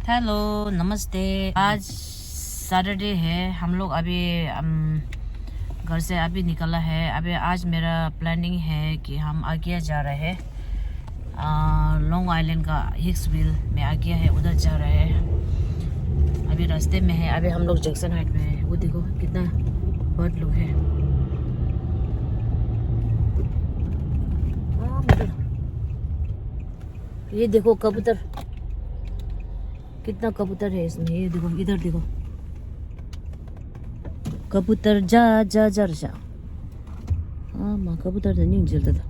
Hello, नमस्ते। आज Saturday है। हम लोग अभी घर से अभी निकला है। अभी आज मेरा प्लानिंग है कि हम आगे जा रहे हैं लॉन्ग आइलैंड का हिक्सविल में आगे है, उधर जा रहे हैं। अभी रास्ते में है। अभी हम लोग जैक्सन हाइट में है। वो देखो कितना बर्ड लोग है। ये देखो कबूतर, कितना कबूतर है इसमें। ये देखो, इधर देखो, कबूतर जा जा जा जा। हाँ माँ, कबूतर तो नहीं जलता था।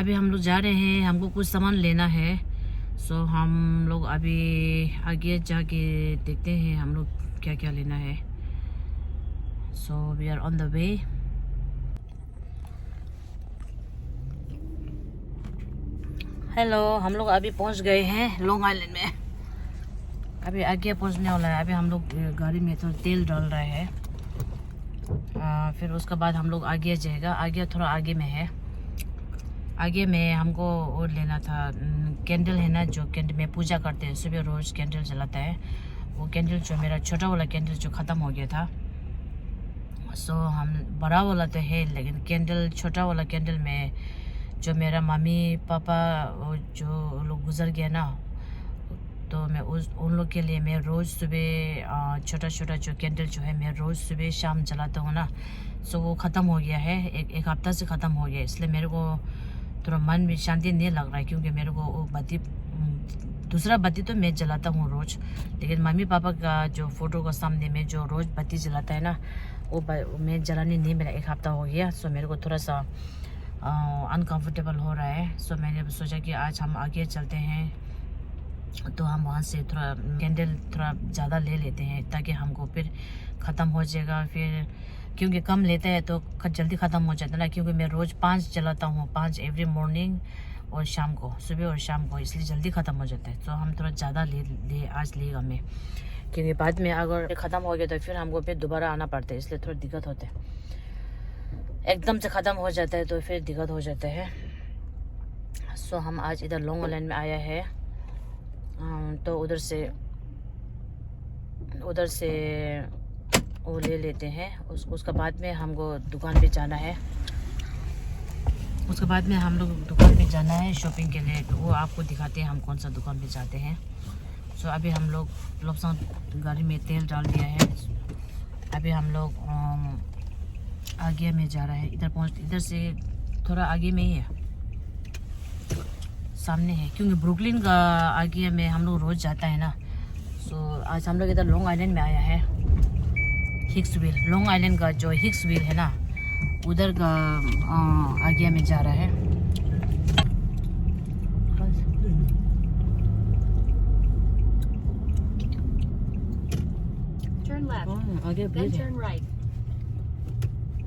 अभी हम लोग जा रहे हैं, हमको कुछ सामान लेना है। सो हम लोग अभी आगे जाके देखते हैं हम लोग क्या क्या लेना है। So we are on the way. Hello, हम लोग अभी पहुंच गए हैं लॉन्ग आइलैंड में। अभी आगे पहुंचने वाला है। अभी हम लोग गाड़ी में थोड़ा तेल डाल रहे हैं। फिर उसके बाद हम लोग आगे जाएगा। आगे थोड़ा आगे में है। आगे में हमको और लेना था कैंडल है ना, जो कैंडल में पूजा करते हैं, सुबह रोज कैंडल जलाता है। वो कैंडल जो मेरा छोटा वाला कैंडल जो ख़त्म हो गया था। सो हम बड़ा वाला तो है, लेकिन कैंडल छोटा वाला कैंडल में जो मेरा मम्मी पापा जो लोग गुजर गया ना, तो मैं उन लोग के लिए मैं रोज़ सुबह छोटा छोटा जो कैंडल जो है मैं रोज़ सुबह शाम जलाता हूँ ना। सो वो ख़त्म हो गया है, एक हफ्ता से ख़त्म हो गया। इसलिए मेरे को थोड़ा मन में शांति नहीं लग रहा है, क्योंकि मेरे को वो बत्ती, दूसरा बत्ती तो मैं जलाता हूँ रोज़, लेकिन मम्मी पापा का जो फ़ोटो का सामने में जो रोज़ बत्ती जलाता है ना, वो मैं जलाने नहीं, मेरा एक हफ्ता हो गया। सो मेरे को थोड़ा सा अनकंफर्टेबल हो रहा है। सो मैंने सोचा कि आज हम आगे चलते हैं, तो हम वहाँ से थोड़ा कैंडल थोड़ा ज़्यादा ले लेते हैं, ताकि हमको फिर ख़त्म हो जाएगा। फिर क्योंकि कम लेते हैं तो जल्दी ख़त्म हो जाता है ना, क्योंकि मैं रोज़ 5 जलाता हूँ, 5 एवरी मॉर्निंग और शाम को, सुबह और शाम को, इसलिए जल्दी ख़त्म हो जाता है। तो हम थोड़ा ज़्यादा ले आज लेगा मैं, क्योंकि बाद में अगर ख़त्म हो गया तो फिर हमको फिर दोबारा आना पड़ता है, इसलिए थोड़ा दिक्कत होता है। एकदम से ख़त्म हो जाता है तो फिर दिक्कत हो जाता है। सो हम आज इधर लॉन्ग आइलैंड में आया है, तो उधर से वो ले लेते हैं। उसके बाद में हमको दुकान पे जाना है। उसके बाद में हम लोग दुकान पे जाना है शॉपिंग के लिए, तो वो आपको दिखाते हैं हम कौन सा दुकान पे जाते हैं। सो अभी हम लोग गाड़ी में तेल डाल दिया है। अभी हम लोग आगे में जा रहा है। इधर से थोड़ा आगे में ही है, सामने है, क्योंकि ब्रुकलिन का आगे में हम लोग रोज़ जाता है ना। सो आज हम लोग इधर लॉन्ग आइलैंड में आया है, हिक्सविल। लॉन्ग आइलैंड का जो हिक्सविल है ना, उधर का आगे में जा रहा है। आगे भीड़ है,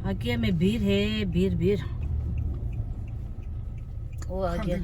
आगे में भीड़ है, भीड़ वो आगे।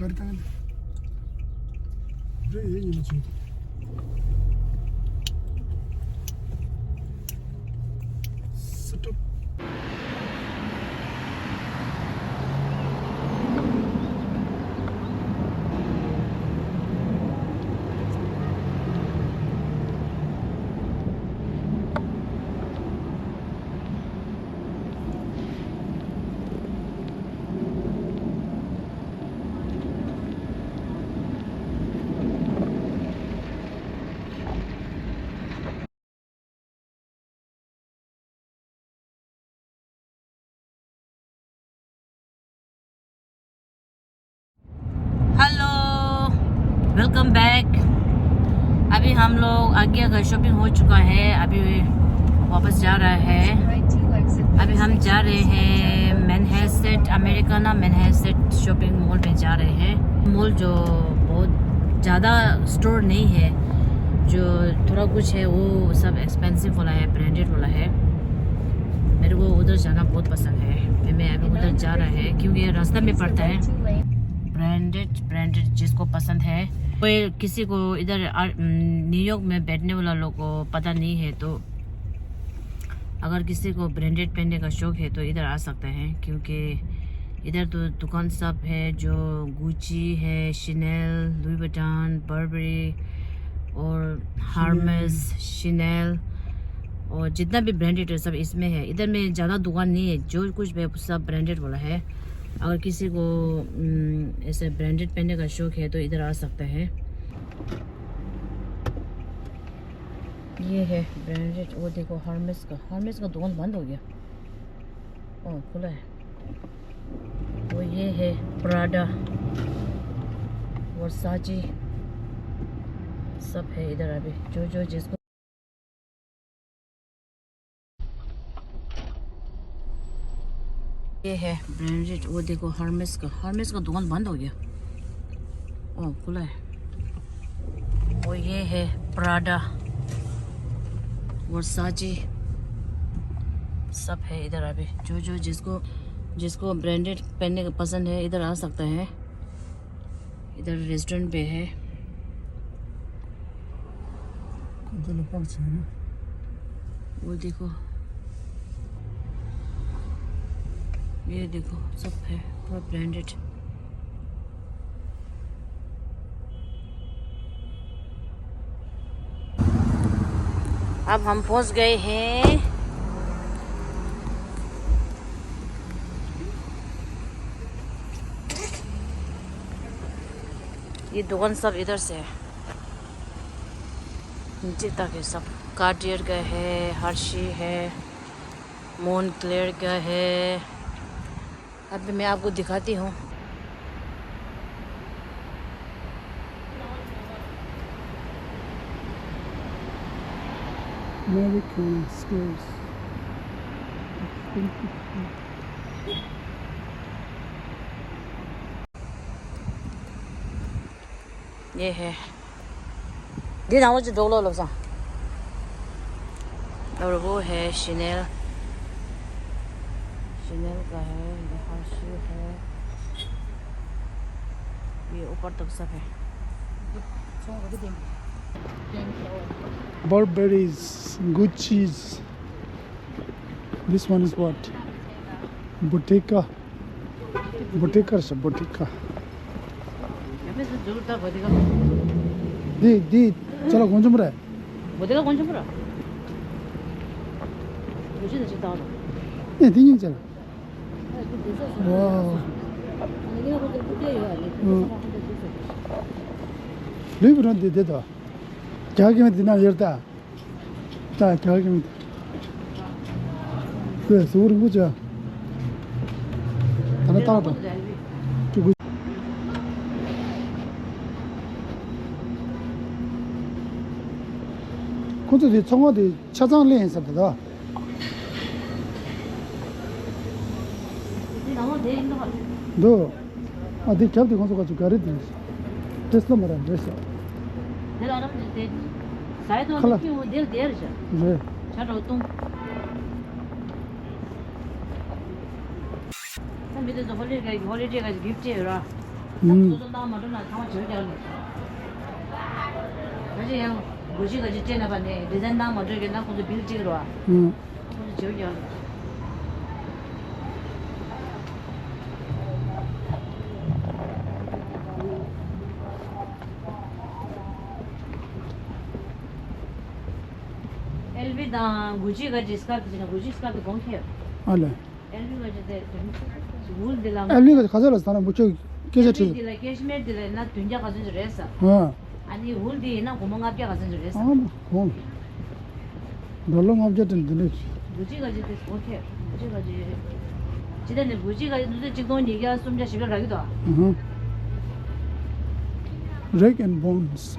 Hello, welcome back. अभी हम लोग आगे का शॉपिंग हो चुका है, अभी वापस जा रहा है। अभी हम जा रहे हैं Manhattan, Americana Manhattan shopping mall में जा रहे हैं। मॉल जो बहुत ज़्यादा स्टोर नहीं है, जो थोड़ा कुछ है वो सब एक्सपेंसिव वाला है, ब्रांडेड वाला है। मेरे को उधर जाना बहुत पसंद है। मैं अभी उधर जा रहा है, क्योंकि रास्ता में पड़ता है। ब्रांडेड जिसको पसंद है, कोई किसी को इधर न्यूयॉर्क में बैठने वाला लोग को पता नहीं है, तो अगर किसी को ब्रांडेड पहनने का शौक है तो इधर आ सकते हैं, क्योंकि इधर तो दुकान सब है जो गुची है, शनेल, लुई विटॉन, बर्बरी और हार्मेस, शनेल और जितना भी ब्रांडेड है सब इसमें है। इधर में ज़्यादा दुकान नहीं है, जो कुछ भी है सब ब्रांडेड वाला है। अगर किसी को ऐसे ब्रांडेड पहनने का शौक है तो इधर आ सकता है। ये है ब्रांडेड। वो देखो हार्मेस का दुकान बंद हो गया। ओह खुला है। वो ये है प्राडा, वर्साची सब है इधर अभी, जो जिसको ये है ब्रांडेड। वो देखो हार्मेस का दुकान बंद हो गया। ओह खुला है। वो ये है प्राडा, वर्साची सब है इधर अभी, जो जिसको ब्रांडेड पहनने का पसंद है इधर आ सकता है। इधर रेस्टोरेंट पे है। वो देखो, ये देखो सब है पूरा ब्रांडेड। अब हम पहुंच गए हैं ये दुकान सब इधर से है, नीचे तक है सब। कार्टियर का है, हर्शी है, मोनक्लेयर का है। अभी मैं आपको दिखाती हूँ। American stores. ये है ये नाम जो डोलो लोग सा। और वो है शनेल का है, ये हर्शी है, ये ऊपर तक सब है। Burberry's, Gucci's. This one is what? Bottega. Bottega. 옆에서 저기다 어디가? 네, 저라 건좀 그래. 어디가 건좀 풀어? 무슨 짓 나와? 네, 딩딩잖아. 와. 내가 그렇게 풀려요. 리브런데 되다. 자기한테 나 열다. 자, 자기한테. 그래, 서울은 거죠. 하나 따라봐. 그것도 청와대 차장 레인서다. 너, 네 겹도 건서 가지고 가르디. 됐어 말아, 됐어. 내가 알아보지 돼. 사이도 칼라. 느끼고 내일 내려져. 네. 잘 어떤. 밑에서 홀리데이가 깁지라. 소소 나오면 나 상황 절대 안 돼. 그래서 그냥 무시가 진짜 봤네. 디자인 나오면 저기 나 고도 빌 찍으러 와. 그래서 절대 안 돼. LV 다 Gucci का जिसका गुची इसका तो कौन है 알래. LV का जैसे वूल दिला 엘리가 가져라서 나는 뭐 저기 계좌치. दिला कैशमेट दिला ना दुनिया का जो रेसा 어. 아니 वूल दी ना गुमंग आपके का जो रेसा 아, 뭐. 놀러 가면 되네. गुची का जैसे कौन है गुची का जी जिधर गुची का दूसरे चिकन ये क्या तुम जा शिविर लगी तो 렉 앤 본스.